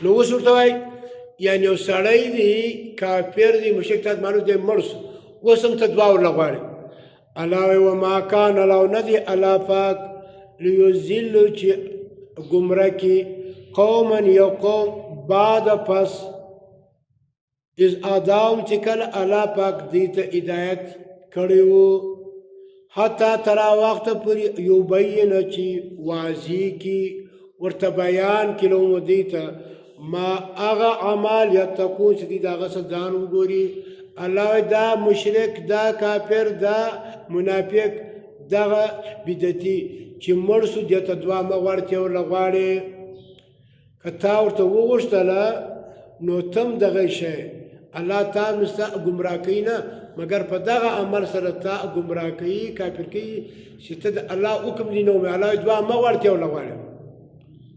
نو اوس ورته وایي یعنې یو سړی دی کافر دی مشرک ته معلوم دی مړ سو اوس هم ته دعا ورله غواړې الله وایي وما کان الله نه دی الله پاک لیضل چې ګمراه کړي قوما یو قوم بعد پس از اداهم چې کله الله پاک دې ته هدایت کړی و حتی تر وخته پورې یبینه چې واضح کړي ورته بیان کړي لهم دې ته ما هغه اعمال یتقون چې دې د هغه څخه ځان وګوري الله دا مشرک دا کافر دا منافق دغه بدعتي چې مړ سو دې ته دعا مه غواړې ته ورله غواړې که تا ورته وغوښتله نو تم دغه شی الله تا مستا ګمراه کوي نه مګر په دغه عمل سره تا ګمراه کوي کافر کوي چې ته د الله حکم دی نو الله دعا مه غواړې ته ورله غواړې